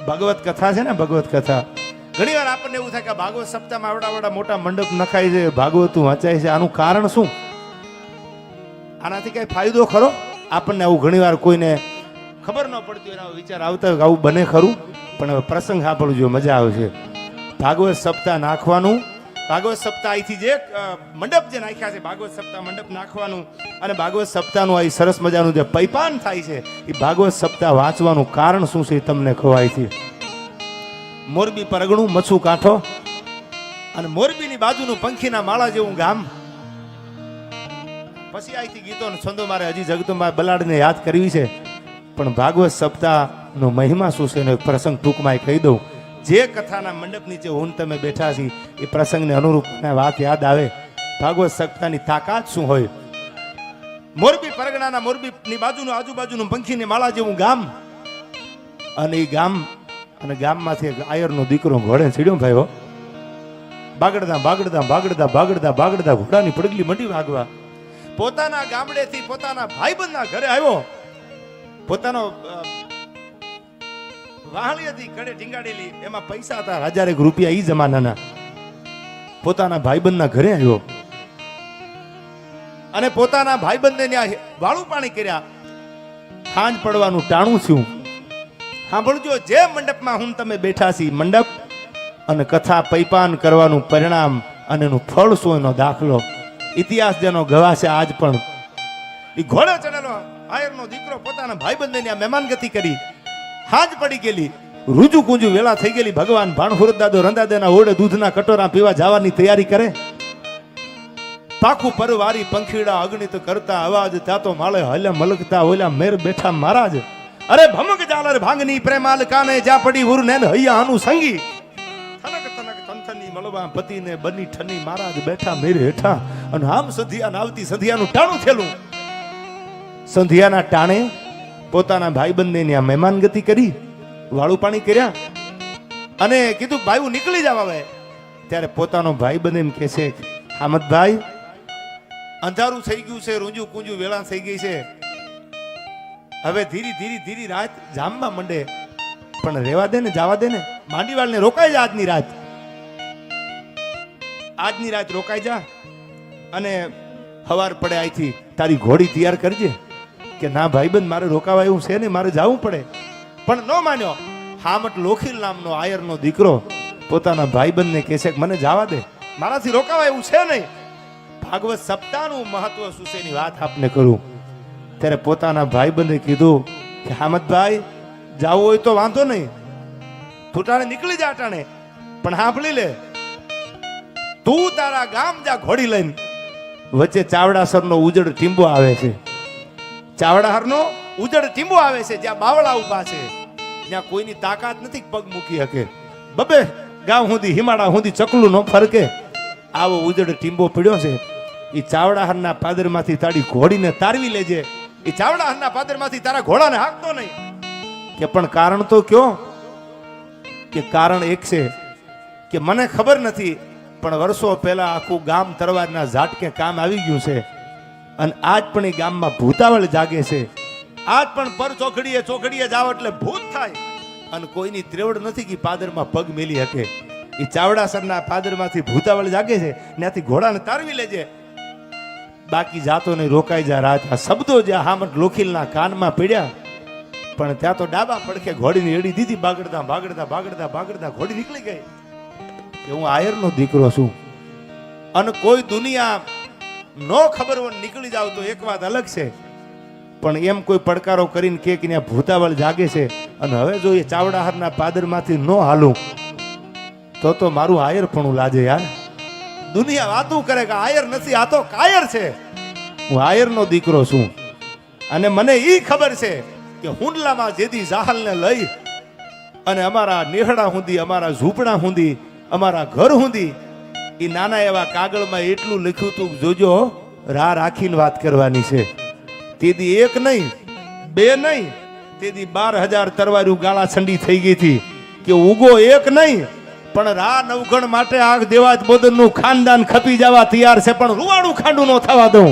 ભાગવત કથા છે ને, ભાગવત કથા ઘણી વાર આપણને એવું થાય કે ભાગવત સપ્તાહમાં આવડા મોટા મંડપ નખાય છે, ભાગવતું વાંચાય છે, આનું કારણ શું? આનાથી કઈ ફાયદો ખરો આપણને? આવું ઘણી વાર કોઈને ખબર ન પડતી હોય, એના વિચાર આવતા હોય કે આવું બને ખરું, પણ હવે પ્રસંગ સાંભળજો, મજા આવશે. ભાગવત સપ્તાહ નાખવાનું, ભાગવત સપ્તાહ અહીંથી જે મંડપ જે નાખ્યા છે, ભાગવત સપ્તાહ મંડપ નાખવાનું, અને ભાગવત સપ્તાહનું આ સરસ મજાનું જે પૈપાન થાય છે, એ ભાગવત સપ્તાહ વાંચવાનું કારણ શું છે એ તમને ખવાય છે. મોરબી પરગણું, મચ્છુ કાંઠો, અને મોરબીની બાજુનું પંખીના માળા જેવું ગામ. પછી અહીંથી ગીતો છંદો મારે હજી જગદંબા બલાડને યાદ કરવી છે, પણ ભાગવત સપ્તાહનો મહિમા શું છે એનો પ્રસંગ ટૂંકમાં કહી દઉં. જે કથાના મંડપ નીચે હું તમે બેઠા છીએ એ પ્રસંગને અનુરૂપ વાત યાદ આવે. ભાગવત સપ્તાહની તાકાત શું હોય? મોરબી પરગણાના મોરબીની બાજુનું આજુબાજુનું પંખીની માળા જેવું ગામ, અને એ ગામ, અને ગામમાંથી એક આયરનો દીકરો ઘોડે ચડ્યો ભાઈ હો. બાગડતા બાગડતા બાગડતા બાગડતા બાગડતા ઘોડાની પડગલી મંડી વાગવા. પોતાના ગામડેથી પોતાના ભાઈબંધના ઘરે આવ્યો. પોતાનો વાહળી હતી કડે ટીંગાડેલી, એમાં પૈસા હતા 1000 રૂપિયા ઈ જમાનાના. પોતાના ભાઈબંધના ઘરે આવ્યો અને પોતાના ભાઈબંધને ત્યાં વાળું પાણી કર્યા. સાંજ પડવાનું ટાણું થયું. સાંભળજો, જે મંડપમાં હું તમે બેઠા છી, મંડપ અને કથા પૈપાન કરવાનું પરિણામ અને એનું ફળ શું, એનો દાખલો ઇતિહાસ જેનો ગવાહ છે આજ પણ. એ ઘોડે ચડેલો આયરનો દીકરો પોતાના ભાઈબંધને ત્યાં મહેમાનગતિ કરી. હાજ પડી ગયેલી, રૂજુ કુંજુ વેલા થઈ ગયેલી. ભગવાન ભાણખુરદ દાદો રંદાદેના ઓડે દૂધના કટોરા પીવા જવાની તૈયારી કરે. પાખું પરવારી પંખીડા અગણિત કરતા અવાજ, ત્યાં તો માળે હલે મલકતા ઓલા મેર બેઠા મહારાજ. અરે ભમક જાલર ભાંગની પ્રેમાલ કાને જ્યાં પડી ઉર ને હૈયા આનું સંગી. થનક તનક તનથની મળવા પતિને બની ઠની મહારાજ બેઠા મેર હેઠા. અને આમ સંધિયા નાવતી સંધિયાનું ટાણું થયેલું. સંધિયાના ટાણે પોતાના ભાઈબંધને ત્યાં મહેમાન ગતિ કરી, વાળું પાણી કર્યા, અને કીધું ભાઈ હું નીકળી જાવ હવે. ત્યારે પોતાનો ભાઈબંધ એમ કહે છે, હામદભાઈ અંધારું થઈ ગયું છે, રૂંજુ કુંજુ વેળા થઈ ગઈ છે, હવે ધીરી ધીરી ધીરી રાત જામવા માંડે, પણ રેવા દે ને, જવા દે ને, માંડીવાળને રોકાઈ જા આજની રાત. આજની રાત રોકાઈ જા, અને સવાર પડે અહીંથી તારી ઘોડી તૈયાર કરજે. કે ના ભાઈબંધ, મારે રોકાવા એવું છે ને, મારે જવું પડે. પણ ન માન્યો. હામટ લોખીલ નામનો આયરનો દીકરો પોતાના ભાઈબંધને કહે છે કે મને જવા દે, મારાથી રોકાવા એવું છે નહીં. ભાગવત સપ્તાહનું મહત્વ શું છે એની વાત આપને કરું. ત્યારે પોતાના ભાઈબંધે કીધું કે હામદભાઈ જવું હોય તો વાંધો નહીં, તું ટાણે નીકળી જા ટાણે, પણ સાંભળી લે, તું તારા ગામ જા ઘોડી લઈને. વચ્ચે ચાવડાસરનો ઉજળ ટીંબો આવે છે. ચાવડાહરનો ઉજળ ટીંબો આવે છે, જ્યાં બાવળા ઉભા છે, જ્યાં કોઈની તાકાત નથી પગ મૂકી શકે. બબે ગામ સુધી, હિમાડા સુધી ચકલું ન ફરકે આવો ઉજળ ટીંબો પડ્યો છે. એ ચાવડાહરના પાદરમાંથી તારી ઘોડીને તારવી લેજે. એ ચાવડાહરના પાદરમાંથી તારા ઘોડાને હાંકતો નહીં. કે પણ કારણ તો કયો? કે કારણ એક છે કે મને ખબર નથી, પણ વર્ષો પહેલા આખું ગામ તરવારના ઝાટકે કામ આવી ગયું છે, અને આજ પણ એ ગામમાં ભૂતાવળ જાગે છે. આજ પણ પર ચોકડીએ જાવ એટલે ભૂત થાય, અને કોઈની ત્રેવડ નથી કે પાદરમાં પગ મેલી શકે. એ ચાવડાસરના પાદરમાંથી ભૂતાવળ જાગે છે, ત્યાંથી ઘોડાને તારવી લેજે, બાકી જાતો નહીં, રોકાઈ જા રાત. આ શબ્દો જ્યાં હામટ લોખીલના કાનમાં પડ્યા, પણ ત્યાં તો ડાબા પડખે ઘોડીની એડી દીધી. બાગડતા બાગડતા બાગડતા બાગડતા ઘોડી નીકળી ગઈ. કે હું આયરનો દીકરો છું, અને કોઈ દુનિયા નો ખબર હોય નીકળી જાવ તો એક વાત અલગ છે, પણ એમ કોઈ પડકારો કરીને કે ત્યાં ભૂતાવળ જાગે છે, અને હવે જો એ ચાવડાહરના પાદરમાંથી ન હાલું તો મારું આયર પણ લાજે યાર. દુનિયા વાતું કરે કે આયર નથી, આ તો કાયર છે. હું આયરનો દીકરો છું, અને મને ઈ ખબર છે કે હુંડલામાં જેદી જાહલને લઈ અને અમારા નેહડા સુધી, અમારા ઝૂંપડા સુધી, અમારા ઘર સુધી, એ નાના એવા કાગળમાં એટલું લખ્યું હતું, જોજો રાહ રાખીને વાત કરવાની છે. તેદી એક નહીં, બે નહીં, તેદી 12,000 તરવારીઓ ગાળા છંડી થઈ ગઈ હતી. કે ઉગો એક નહીં, પણ રા નવગણ માટે આગ દેવાજ બોદનનું ખાનદાન ખપી જવા તૈયાર છે, પણ રૂવાડું ખાંડું ન થવા દઉં.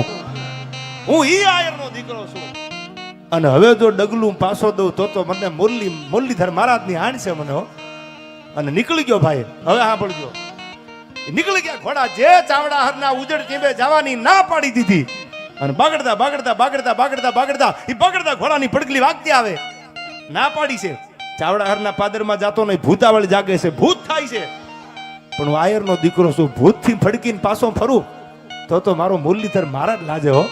હું ઈ આયરનો દીકરો છું, અને હવે જો ડગલું પાછો દઉં તો મને મુરલીધર મહારાજની હાણ છે મને હો. અને નીકળી ગયો ભાઈ. હવે સાંભળજો, નીકળી ગયા ઘોડા. જે ચાવડાહરના ઉજડ ટીંબે જવાની ના પાડી દીધી અને બાગડતા બાગડતા બાગડતા બાગડતા બાગડતા એ બગડતા ઘોડાની પડગલી વાગતી આવે. ના પાડી છે. ચાવડાહરના પાદરમાં જાતો નહીં, ભૂતાવળ જાગે છે, ભૂત થાય છે. પણ હું આયરનો દીકરો છું, ભૂતથી ફડકીને પાછો ફરું તો મારો મુરલીધર મહારાજ લાજે હો,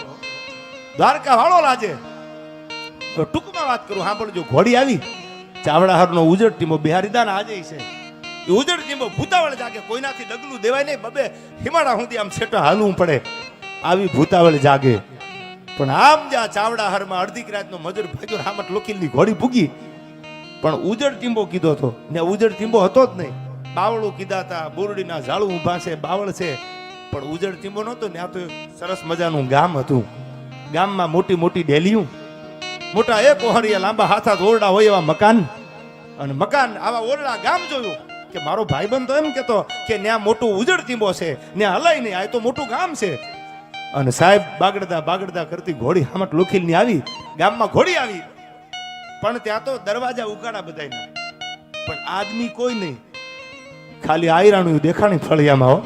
દ્વારકા વાળો લાજે. તો ટૂંકમાં વાત કરું, સાંભળજો. ઘોડી આવી, ચાવડાહરનો ઉજડ ટીમો બિહારીદાન આજે છે. એ ઉજડ ટીમો ભૂતાવળ જાગે, કોઈનાથી ડગલું દેવાય નહીં, બબે હિમાડા સુધી આમ છેટા હાલવું પડે, આવી ભૂતાવળ જાગે. પણ આમ જ્યાં ચાવડાહરમાં અડધી રાતનો મજૂર ભાગ્યો રામટ લોખીલની ઘોડી ભૂગી. પણ ઉજડ ટીંબો કીધો હતો ને, ઉજડ ટીંબો હતો જ નહીં. બાવળું કીધા હતા, બોરડીના ઝાડું ઊભા છે, બાવળ છે, પણ ઉજડ ટીંબો નહોતો. ત્યાં તો સરસ મજાનું ગામ હતું. ગામમાં મોટી મોટી ડેલીયું, મોટા એક ઓહરિયા લાંબા હાથા ઓરડા હોય એવા મકાન. અને મકાન આવા ઓરડા ગામ જોયું કે મારો ભાઈબંધ તો એમ કેતો કે ત્યાં મોટું ઉજડ ટીંબો છે, ત્યાં હલાય નહીં, આ તો મોટું ગામ છે. અને સાહેબ બાગડતા બાગડતા કરતી ઘોડી હામટ લોખીલની આવી, ગામમાં ઘોડી આવી. પણ ત્યાં તો દરવાજા ઉગાડા બધાયના, પણ આદમી કોઈ નહીં, ખાલી આયરાણું દેખાણી ફળિયામાં હો,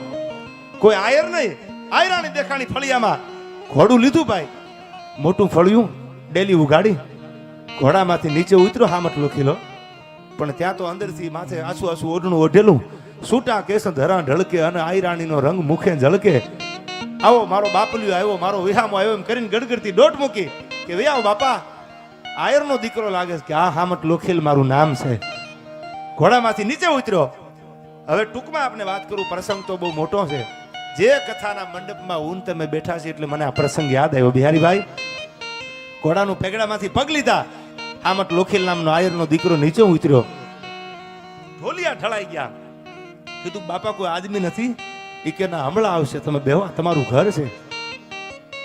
કોઈ આયર નહીં, આયરાણી દેખાણી ફળિયામાં. ઘોડું લીધું ભાઈ, મોટું ફળિયું ડેલી ઉગાડી, ઘોડામાંથી નીચે ઉતર્યો હામટ લોખીલો. પણ ત્યાં તો અંદરથી માથે આસુ આસુ ઓઢણું ઓઢેલું, છૂટા કેસ ધરા ઢળકે અને આયરાણીનો રંગ મુખે ઝળકે. આવો મારો બાપલ્યો આવ્યો, મારો વિહામો આવ્યો એમ કરીને ગડગડતી દોટ મૂકી કે વિહાવ બાપા, આયરનો દીકરો લાગે છે કે આ હામટ લોખીલ મારું નામ છે. ઘોડામાંથી નીચે ઉતર્યો. હવે ટૂંકમાં આપણે વાત કરું, પ્રસંગ તો બહુ મોટો છે. જે કથાના મંડપમાં ઊન તમે બેઠા છે એટલે મને આ પ્રસંગ યાદ આવ્યો. બિહારીભાઈ ઘોડાનું પેગડામાંથી પગ લીધા, હામટ લોખીલ નામનો આયરનો દીકરો નીચે ઉતર્યો. ઢોલિયા ઠળાઈ ગયા. કીધું બાપા કોઈ આદમી નથી? એ કે ના, હમણાં આવશે, તમે બેહવા, તમારું ઘર છે.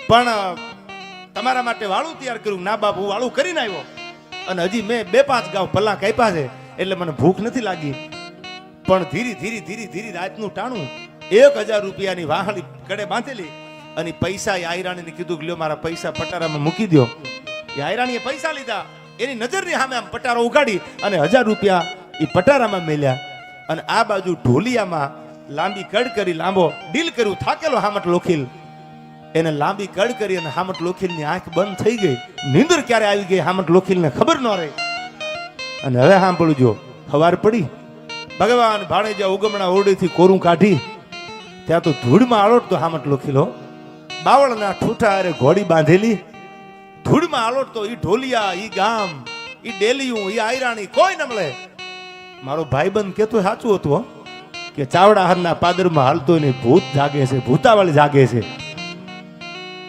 પણ તમારા માટે વાળું તૈયાર કર્યું. ના બાપ, હું વાળું કરીને આવ્યો અને હજી મેં 2-5 ગાવ પલ્લા કાપ્યા છે એટલે મને ભૂખ નથી લાગી. પણ ધીરે ધીરે ધીરે ધીરે રાતનું ટાણું 1000 રૂપિયાની વાહળી કડે બાંધેલી અને પૈસા એ આયરાણીને કીધું કે લ્યો મારા પૈસા પટારામાં મૂકી દો. એ આયરાણીએ પૈસા લીધા, એની નજરની સામે આમ પટારો ઉગાડી અને 1000 રૂપિયા એ પટારામાં મેલ્યા. અને આ બાજુ ઢોલિયામાં લાંબી કડ કરી, લાંબો ડીલ કર્યું. થાકેલો હામટ લોખીલ એને લાંબી કડ કરી અને હામટ લોખીલની આંખ બંધ થઈ ગઈ. નીંદર ક્યારે આવી ગઈ હામટ લોખીલને ખબર ન રહી. અને હવે સાંભળજો, સવાર પડી, ભગવાન ભાણેજા ઉગમણા ઓરડીથી કોરું કાઢી, ત્યાં તો ધૂળમાં આળોટતો હામટ લોખીલો. બાવળના ઠૂઠા અરે ઘોડી બાંધેલી, ધૂળમાં આળોટતો. ઈ ઢોલિયા, ઈ ગામ, ઈ ડેલીયું, ઈ આયરાણી કોઈ ન મળે. મારો ભાઈબંધ કેતો સાચું હતું હો, કે ચાવડાહરના પાદરમાં હાલતો ને ભૂત જાગે છે, ભૂતાવળ જાગે છે.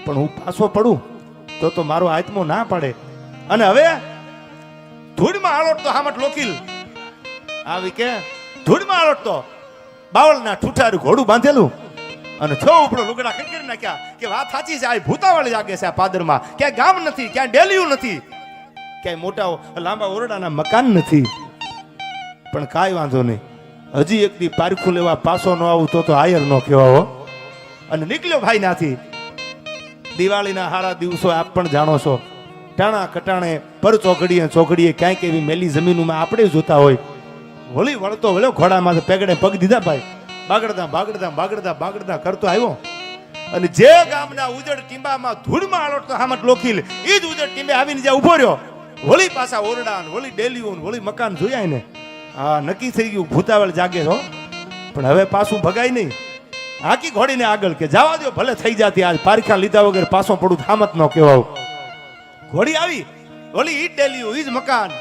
પણ હું પાછો પડું તો મારો આત્મો ના પડે. અને હવે ધૂળમાં આળોટતો હામટ લોખીલ આવી કે ધૂળમાં આળોટતો, બાવળના ઠૂઠારું ઘોડું બાંધેલું અને છો ઉપડો લુગડા ખંખેરી નાખ્યા કે વાત સાચી છે, આ ભૂતાવળ જાગે છે આ પાદરમાં. ક્યાંય ગામ નથી, ક્યાંય ડેલીયું નથી, ક્યાંય મોટા લાંબા ઓરડાના મકાન નથી. પણ કાંઈ વાંધો નહીં, હજી એક દી પારખું લેવા પાછો ન આવું તો આયર નો કહેવાવો. અને નીકળ્યો ભાઈ નાથી. દિવાળીના હારા દિવસો આપ પણ જાણો છો, ટાણા કટાણે પર ચોકડીએ ક્યાંક એવી મેલી જમીનમાં આપણે જોતા હોય. હોળી વળતો વળ્યો, ઘોડામાં પેગડે પગ દીધા ભાઈ, બાગડતા બાગડતા બાગડતા બાગડતા કરતો આવ્યો. અને જે ગામના ઉજડ ટીંબામાં ધૂળમાં આલોટતો હામટ લોખીલ, એ જ ઉજડ ટીંબે આવીને જ્યાં ઉભો રહ્યો. હોળી પાછા ઓરડા, હોળી ડેલીઓ, હોળી મકાન જોયા ને, હા નક્કી થઈ ગયું ભૂતાવળ જાગે છો. પણ હવે પાછું ભગાય નહીં, હાકી ઘોડીને આગળ કે જવા દો, ભલે થઈ જાતી, આજ પારખા લીધા વગર પાછો પડું હામત નો કહેવાય. ઘોડી આવી, હોળી ઈ ડેલીયું, ઈ જ મકાન,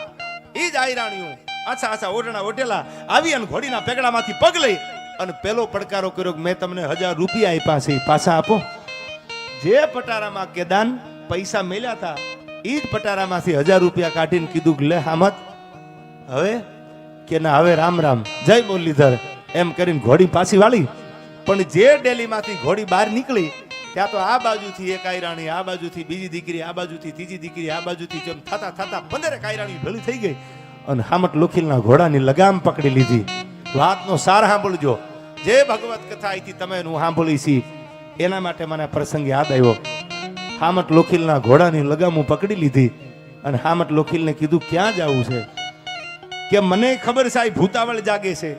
ઈ જ આયરાણીયું, આછા આછા ઓઢણા ઓઢેલા આવી અને ઘોડીના પેગડામાંથી પગ લઈ અને પેલો પડકારો કર્યો કે મેં તમને 1000 રૂપિયા આપ્યા છે, પાછા આપો. જે પટારામાં કેદાન પૈસા મેલ્યા હતા ઈ જ પટારામાંથી 1000 રૂપિયા કાઢીને કીધું કે લે હામત, હવે કે ના, હવે રામ રામ, જય મુરલીધર એમ કરીને ઘોડી પાછી વાળી. પણ જે ડેલીમાંથી ઘોડી બહાર નીકળી ત્યાં તો આ બાજુથી એક આયરાણી, આ બાજુથી બીજી દીકરી, આ બાજુથી ત્રીજી દીકરી, આ બાજુથી જેમ થતા થતા 15 આયરાણી ભેળી થઈ ગઈ અને હામટ લોખીલના ઘોડાની લગામ પકડી લીધી. વાતનો સાર સાંભળજો. જે ભગવત કથા અહીંથી તમે હું સાંભળી છી એના માટે મને પ્રસંગ યાદ આવ્યો. હામટ લોખીલના ઘોડાની લગામ પકડી લીધી અને હામટ લોખીલને કીધું ક્યાં જવું છે? કે મને ખબર છે આ ભૂતાવળ જાગે છે,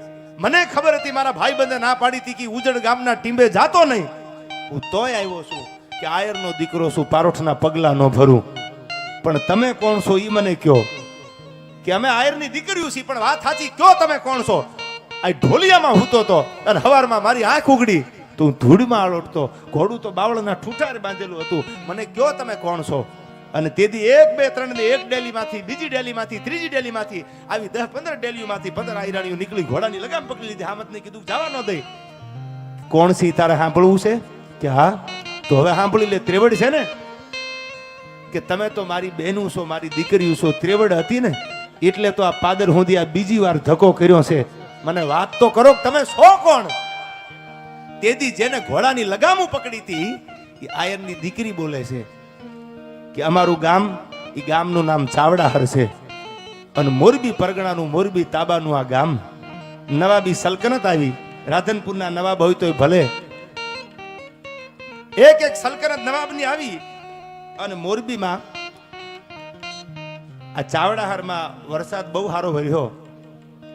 મને ખબર હતી મારા ભાઈબંધે ના પાડી હતી કે ઉજળ ગામના ટીંબે જાતો નહીં, હું તોય આવ્યો છું કે આયરનો દીકરો છું, પારોઠના પગલા ન ભરું. પણ તમે કોણ છો ઈ મને કયો. કે અમે આયરની દીકરીઓ છીએ, પણ વાત સાચી કયો તમે કોણ છો? આ ઢોલિયામાં હૂતો તો અને હવારમાં મારી આંખ ઉગડી તો હું ધૂળમાં આલોટતો, ઘોડું તો બાવળના ઠૂઠારે બાંધેલું હતું, મને કયો તમે કોણ છો? અને તેથી 1 2 3 ને એક ડેલીમાંથી બીજી ડેલીમાંથી ત્રીજી ડેલીમાંથી આવી 10 15 ડેલીઓમાંથી 15 આયરાણીઓ નીકળી ઘોડાની લગામ પકડી લીધી. હામતને કીધું જવા ન દે. કોણ છે તારે સાંભળવું છે? કે હા. તો હવે સાંભળી લે. ત્રેવડ છે ને? કે તમે તો મારી બહેનું છો, મારી દીકરીઓ છો. ત્રેવડ હતી ને એટલે તો આ પાદર સુધી આ બીજી વાર ધક્કો કર્યો છે. મને વાત તો કરો તમે છો કોણ? તેથી જેને ઘોડાની લગામું પકડી હતી એ આયરની દીકરી બોલે છે કે અમારું ગામ, એ ગામનું નામ ચાવડાહર છે અને મોરબી પરગણાનું, મોરબી તાબાનું આ ગામ. નવાબી સલ્તનત આવી, રાધનપુરના નવાબ હોય તોય ભલે, એક સલ્તનત નવાબની આવી અને મોરબીમાં આ ચાવડાહરમાં વરસાદ બહુ સારો ભર્યો.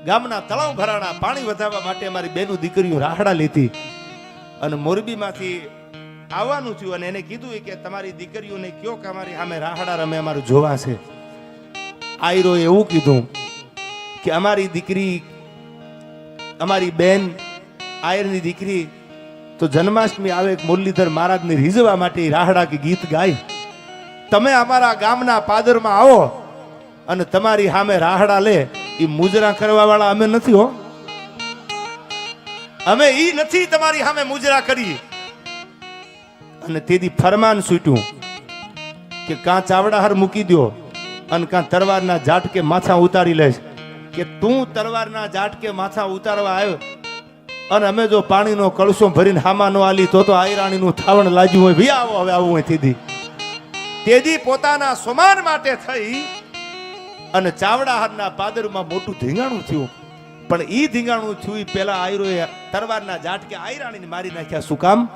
ગામના તળાવ ભરાણા, પાણી વધારવા માટે અમારી બેનું દીકરીઓ રાહડા લેતી અને મોરબીમાંથી આવવાનું થયું અને એને કીધું કે તમારી દીકરીઓને કયો કે અમારી સામે રાહડા રમે, અમારું જોવા છે. આયરો એવું કીધું કે અમારી દીકરી, અમારી બેન આયરની દીકરી તો જન્માષ્ટમી આવે મુરલીધર મહારાજને રીઝવવા માટે રાહડા કે ગીત ગાય. તમે અમારા ગામના પાદરમાં આવો અને તમારી સામે રાહડા લે, એ મુજરા કરવા વાળા અમે નથી હો. અમે ઈ નથી તમારી સામે મુજરા કરી. અને તેથી ફરમાન છૂટ્યું કે કાં ચાવડાહર મૂકી દો અને કાં તરવારના ઝાટકે માથા ઉતારી લેશ. કે તું તરવારના ઝાટકે માથા ઉતારવા આવ્યો અને અમે જો પાણીનો કળશો ભરીને હામા નો આલી તો આયરાણીનું થાવણ લાગ્યું હોય, ભી આવો હવે આવું તેથી. તેથી પોતાના સમાન માટે થઈ અને ચાવડાહરના પાદરમાં મોટું ધીંગાણું થયું. પણ ઈ ધીંગાણું થયું પેલા આયરોએ તરવારના ઝાટકે આયરાણીને મારી નાખ્યા. શું કામ?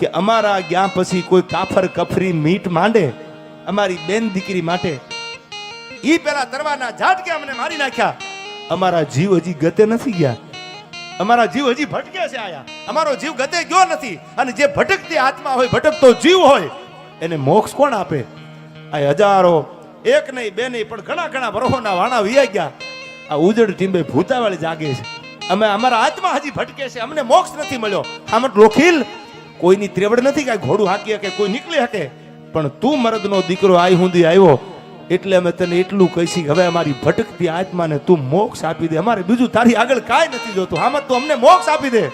કે અમારા ગયા પછી કોઈ કાફર કફરી મીટ માંડે અમારી બેન દીકરી માટે, ઈ પેલા તરવારના ઝાટકે અમને મારી નાખ્યા. અમારા જીવ હજી ગતે નથી ગયા, અમારા જીવ હજી ભટકે છે આયા, અમારો જીવ ગતે ગયો નથી. અને જે ભટકતી આત્મા હોય, ભટકતો જીવ હોય, એને મોક્ષ કોણ આપે? આ હજારો, એક નહીં બે નહીં પણ ઘણા ઘણા વરહોના વાણા વિયા ગયા. આ ઉજળ ટીંબે ભૂતાવાળી જાગે છે. અમે, અમારા આત્મા હજી ભટકે છે, અમને મોક્ષ નથી મળ્યો. હામટ લોખીલ, કોઈની ત્રેવડ નથી કે ઘોડું હાકી શકે, કોઈ નીકળી શકે, પણ તું મરદનો દીકરો આઈ હુંદી આવ્યો એટલે અમે તને એટલું કહીશી કે હવે અમારી ભટકતી આત્માને તું મોક્ષ આપી દે. અમારે બીજું તારી આગળ કાંઈ નથી જોતું. હામત તું અમને મોક્ષ આપી દે.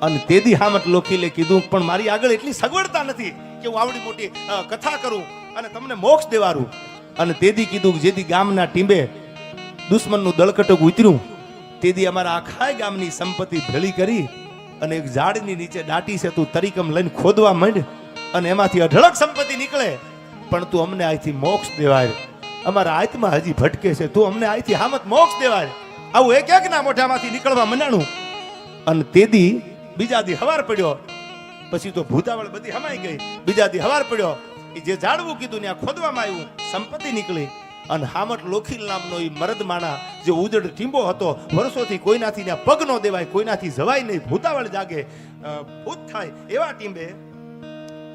અને તેથી હામટ લોખીલે કીધું પણ મારી આગળ એટલી સગવડતા નથી કે હું આવડી મોટી કથા કરું અને તમને મોક્ષ દેવારું. અને તેથી કીધું કે જેથી ગામના ટીંબે દુશ્મનનું દળકટક ઉતર્યું, તેથી અમારા આખા ગામની સંપત્તિ ભેળી કરી અને એક ઝાડની નીચે દાટી છે, તું તરીકમ લઈને ખોદવા માંડ અને એમાંથી અઢળક સંપત્તિ નીકળે. પણ તું અમને અહીંથી મોક્ષ દેવાય. અમારા આત્મા હજી ભટકે છે, તું અમને અહીંથી હામત મોક્ષ દેવાય. આવું એક એકના મોઢામાંથી નીકળવા મંડાણું. અને તેથી બીજા દી હવાર પડ્યો, પછી તો ભૂતાવળ બધી હમાઈ ગઈ. બીજા દી હવાર પડ્યો, એ જે ઝાડવું કીધું ત્યાં ખોદવામાં આવ્યું, સંપત્તિ નીકળી. અને હામટ લોખીલ નામનો એ મરદ માણા જે ઉજળ ટીંબો હતો, વર્ષોથી કોઈનાથી ત્યાં પગ નો દેવાય, કોઈનાથી જવાય નહીં, ભૂતાવળ જાગે, ભૂત થાય એવા ટીંબે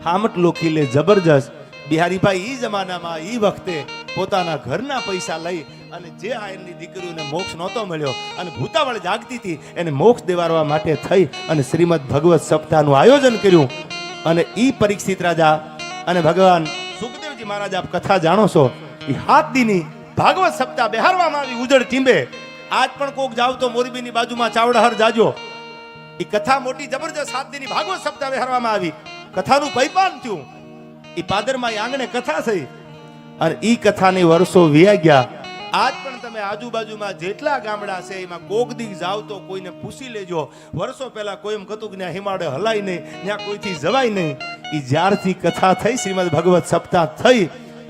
હામટ લોખીલે જબરજસ્ત બિહારીભાઈ ઈ જમાનામાં ઈ વખતે પોતાના ઘરના પૈસા લઈ અને જે આયરની દીકરીઓને મોક્ષ નહોતો મળ્યો અને ભૂતાવળ જાગતી હતી એને મોક્ષ દેવાડવા માટે થઈ અને શ્રીમદ ભગવત સપ્તાહનું આયોજન કર્યું. અને ઈ પરીક્ષિત રાજા અને ભગવાન સુખદેવજી મહારાજ, આપ કથા જાણો છો, એ 7 દીની ભાગવત સપ્તાહ બિહારવામાં આવી ઉજળ ટીંબે. આજ પણ કોક જાવ તો મોરબીની બાજુમાં ચાવડાહર જાજો, એ કથા મોટી જબરજસ્ત 7 દીની ભાગવત સપ્તાહ બિહારવામાં આવી. કથાનું પૈપાન થયું, એ પાદરમાં આંગણે કથા થઈ અને ઈ કથાની વર્ષો વીયા ગયા. આજ પણ તમે આજુબાજુમાં જેટલા ગામડા છે એમાં કોક દી જાવ તો કોઈને પૂછી લેજો. વર્ષો પહેલા કોઈ એમ કતું કે ત્યાં હિમાડે હલાય નહીં, ત્યાં કોઈથી જવાય નહીં. એ જ્યારથી કથા થઈ, શ્રીમદ ભગવત સપ્તાહ થઈ,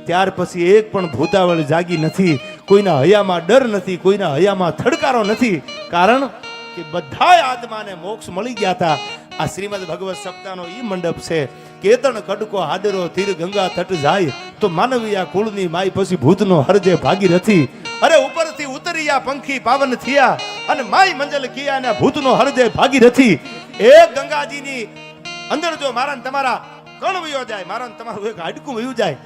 ત્યાર પછી એક પણ ભૂતાવળ જાગી નથી. કોઈના હૈયામાં ડર નથી, કોઈના હૈયામાં થડકારો નથી. કારણ કે બધાય આત્માને મોક્ષ મળી ગયા હતા. આ શ્રીમદ ભગવત સપ્તાહનો ઈ મંડપ છે કેતન કડકો હાડરો તીર ગંગા તટ જાય તો માનવીયા કુળની માય પછી ભૂતનો હરજે ભાગીરથી અરે ઉપરથી ઉતરિયા પંખી પાવન થયા અને માય મંજલ કિયા ને ભૂતનો હરજે ભાગીરથી એ ગંગાજીની અંદર જો મારા ને તમારા કણ વયો જાય મારા ને તમારું એક હાડકું વયું જાય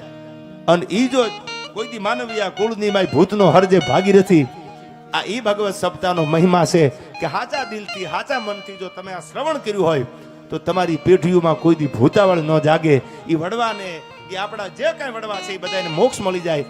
અને ઈ જો કોઈ દી માનવીયા કુળની માય ભૂતનો હરજે ભાગીરથી આ ઈ ભગવત સપ્તાહનો મહિમા છે કે હાચા દિલથી હાચા મનથી જો તમે આ શ્રવણ કર્યું હોય તો તમારી પેઢીઓમાં કોઈ દી ભૂતાવળ ન જાગે ઈ વડવાને એ આપણા જે કાંઈ વડવા છે એ બધાને મોક્ષ મળી જાય.